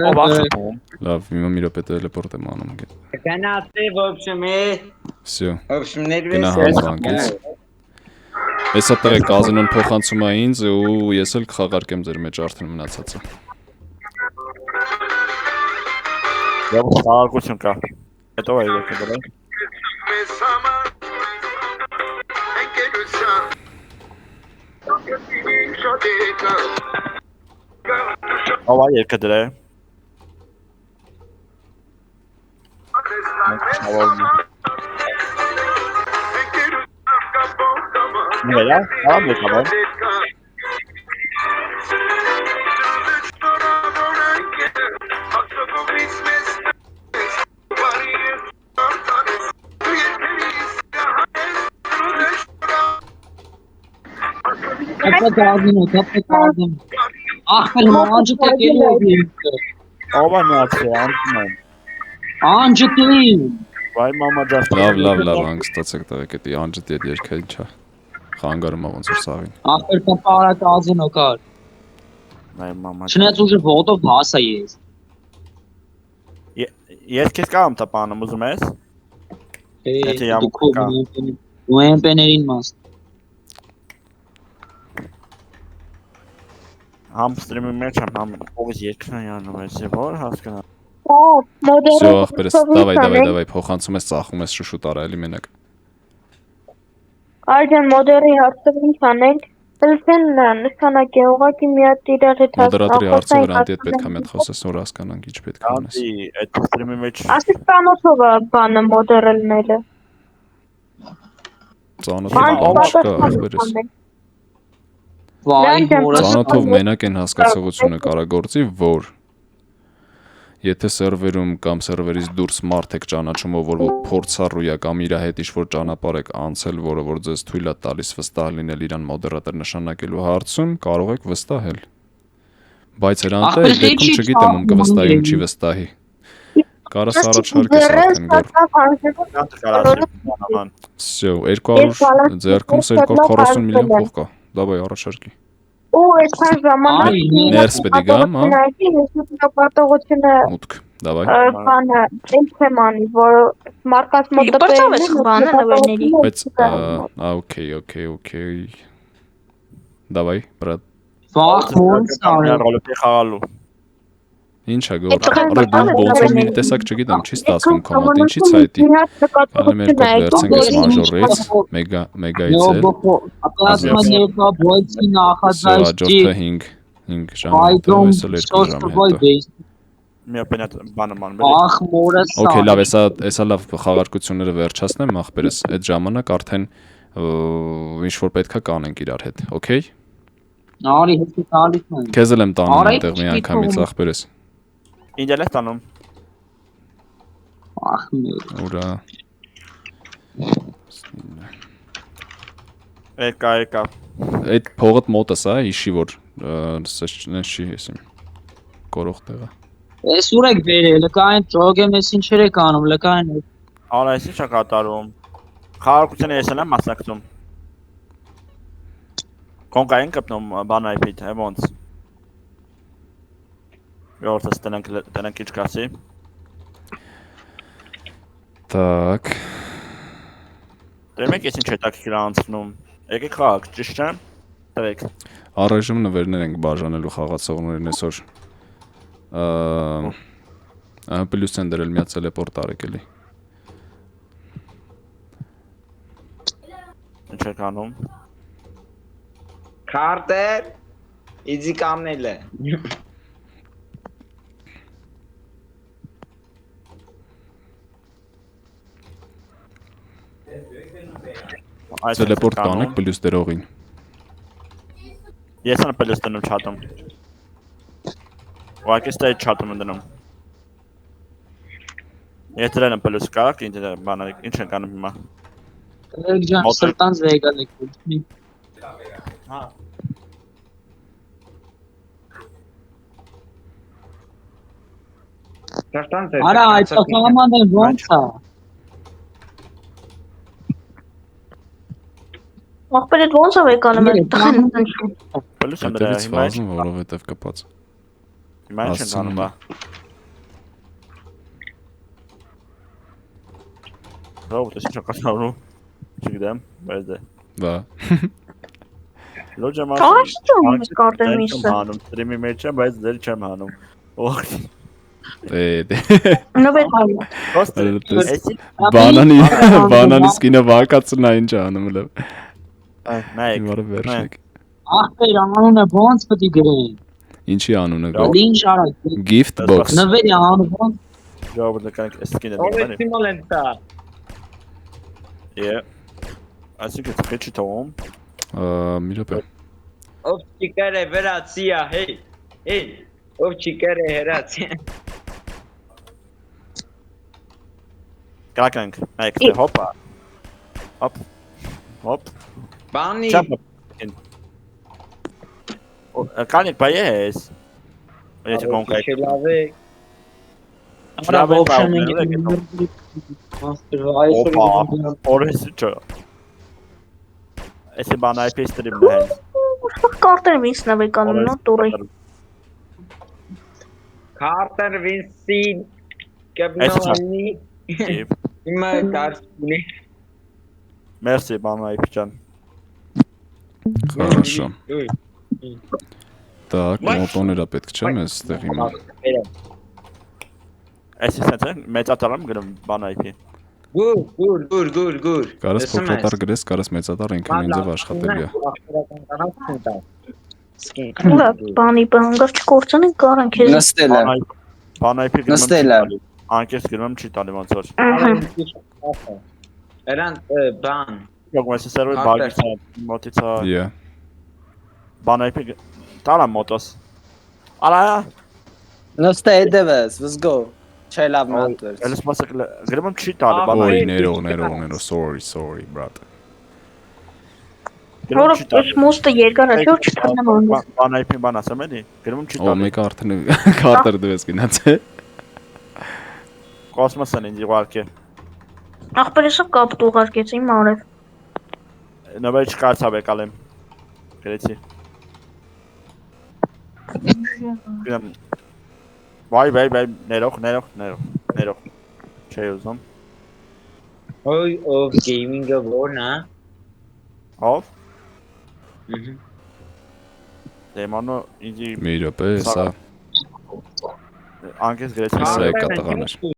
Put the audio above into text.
Ով ախպում։ Լավ, հիմա մի րոպե տելեպորտ եմ անում։ Գնացի в общем Всё։ в общем Գնա հանձնվանքից։ Հեսա տղե կազինոն փոխանցում է ինձ ու ես էլ կխաղարկեմ ձեր մեջ արդեն մնացածը։ Եվ խաղաղություն կա։ Հետո այ եկեք դրան։ Ով այ եկեք դրան։ Mira, dame cabrón. Kapatın. Aferin anca tek geliyor diye. Ova ne yapıyor Antman? Anca değil. Vay mama just. Լավ, անգստացեք տղեկ, էդի անջտ եդ երկը ինչա։ Խանգարում ա ոնց որ սաղին։ Aferin para kazino kar. Vay mama. Չնայած ուժը ոտով հասա ես։ Ես քեզ կամ տապանում ուզում ես։ Եթե յամ կա։ Ու էմպեներին մաս։ Համ ստրիմի մեջ համ ովս երկրան յանում ես, որ հասկանա։ Всё, ախպերս, давай, փոխանցում ես, ծախում ես շուշուտ արա էլի մենակ։ Արգեն մոդերի հարցը ինչ անենք։ Լսեն նշանակի ուղղակի մի հատ իրար հետ Մոդերատորի հարցը վրանտի հետ պետք է մետ խոսես, որ հասկանանք ինչ պետք է անես։ Անդի, այդ ստրիմի մեջ Ասես ծանոթով է բանը մոդերելները։ Ծանոթով չկա, ախպերս։ Վայ, հորս։ Ծանոթով մենակ են հասկացողությունը կարագործի, որ եթե սերվերում կամ սերվերից դուրս մարդ եք ճանաչում, որ փորձառու է կամ իր հետ ինչ-որ ճանապարհ եք անցել, որը որ ձեզ թույլ է տալիս վստահ լինել իրան մոդերատոր նշանակելու հարցում, կարող եք վստահել։ Բայց հրանտե դեպքում չգիտեմ ում կվստահի, ում չի վստահի։ Կարաս առաջարկես արդեն գոր։ Всё, 200 ձեռքում 240 միլիոն փող կա։ Դավայ առաջարկի։ Ու այսքան ժամանակ ներս պետք գամ, հա։ Պատողությունը Մուտք, դավայ։ բանը ինչ եմ անի, որ մարկած մոտը Բայց օքեյ։ Դավայ, բրատ։ Վախ ոնց արել։ ռոլը խաղալու։ Ինչ է գոր։ Արա դու ոնց որ մի տեսակ չգիտեմ, չի ստացվում կոմատ, ինչի՞ց է դա։ Ալը մեր կողմ վերցենք այս մաժորից, մեգայից էլ։ Ապլասման երկա բոյցի նախաձայնքի։ 5 ժամ հետո, այսօր 2 ժամ հետո։ Մի պենատ բանը ման։ Ախ մորս։ Okay, լավ, էսա լավ խաղարկությունները վերջացնեմ, ախպերս։ Այդ ժամանակ արդեն ինչ որ պետքա կանենք իրար հետ, okay։ Արի հետ տալիս եմ։ Քեզ էլ եմ տանում այնտեղ մի անգամից ախպերս։ Ինչ ես տանում։ Ախ մեր։ Ուրա։ Եկա։ Այդ փողդ մոտս է, հիշի որ չի հեսիմ։ Կորող տեղը։ Էս ուր եք վերել, լկային ճոգեմ ես ինչեր եք անում, լկային։ Արա ես ինչ կատարում։ Խաղարկությունը ես եմ մասնակցում։ Կոնկային կպնում բան IP-դ, հե ոնց։ Որտես տնենք ինչ կասի։ Так։ Դե մեկ ես ինչ հետաքրքիր անցնում։ Եկեք խաղաք, ճիշտ չէ՞։ Տվեք։ Առայժմ նվերներ ենք բաժանելու խաղացողներին այսօր։ Պլյուս են դրել միած տելեպորտ արեք էլի։ Ինչ եք անում։ Քարտեր իզի կամնել է։ Տելեպորտ կանեք պլյուս դերողին։ Ես եմ պլյուս դնում չաթում։ Ուղղակի ստե չաթում եմ դնում։ Ես դրել եմ պլյուս կարակ, ինչ ենք անում հիմա։ Եք ջան, սրտանց վեգան եք ուտմի։ Հա։ Արա այդ կամանդը ոնց է։ Ախպերդ ոնց է եկանում այդ տղեն։ Պլյուս եմ դրել հիմա։ Որովհետև կպած։ Հիմա ինչ են անում բա։ Ռոբոտ է ինչ կասանում։ Չգիտեմ, բայց դե։ Բա։ Լոջը Ահա ճոմ ես կարտեր Չեմ միսը։ հանում, ստրիմի մեջ եմ, բայց դեր չեմ հանում։ Ող։ Դե։ Նվեր հայ։ Ոստը։ Այդպես։ Էսի Բանանի սկինը վարկածնա ինչ անում լավ։ նայեք։ Հիմա վերջիկ։ Ախպեր անունը ո՞նց պետք է գրեն։ Ինչի անունը գա։ Ինչ արած։ Gift box։ Նվերի անունը ո՞նց։ Ժողովուրդը կանք սկինը Ով է դիմանը։ սիմալենտա։ Yeah. Այսինքն քիչ թողում։ Մի րոպե։ Ով չիկերը վերացիա, հեյ։ Հեյ, ով չիկերը հերացիա։ Կականք, նայեք, թե հոպա։ Հոպ։ Հոպ։ Բանի։ Չափ։ Կանիկ բայես։ Եթե կոնկրետ։ Չլավ է։ Արա Չլավ է, option-ը Օպա, օրես չէ։ Էսի բան IP ստրիմն է։ Կարտեր միս նվեր կանոն նո տուրի։ Carter Winston Այսը չէ։ Կեբնոյի Հիմա դարձունի Մերսի բան IP ջան։ Хорошо։ Так, մոտոները պետք չէ մեզ ստեղ հիմա։ Էսի սենց է, մեծատարամ գրում բան IP։ Գուր Կարես փոքրատար գրես, կարես մեծատար ինքն ինձև աշխատելի է։ Լավ, բանի բանգավ չկործանեն կարան քեզ։ Նստել է։ Բան IP գրում Նստել է։ Անկես գրում չի տալի ոնց որ։ Էրան բան Յոգ ես սերվեր բագից է, մոտից է։ Yeah։ Բան IP տալա մոտոս։ Արա, Նստել է դևս, let's go։ Չէ լավ մատվեր։ էլս մասը գրում չի տալի բան Ոյ, IP։ sorry, brother։ Որը այս մոստը երկար է, թե որ չթանամ անում։ Բան IP բան ասեմ էլի, գրում չի Ո տալի։ մեկը արդեն քարտեր դվես գնաց է։ Կոսմոսն ինձ իղարկե։ Ախպերեսը կապտ ուղարկեց իմ արև։ Նվեր չկարծավ եկալեմ։ Գրեցի։ Գրում Վայ, ներող։ Չէ ուզում։ Ոյ ով գեյմինգը որն է։ Ով։ Դեմանո ինձի Մի րոպե, սա անկես գրեցի։ Սա է կատաղաներ։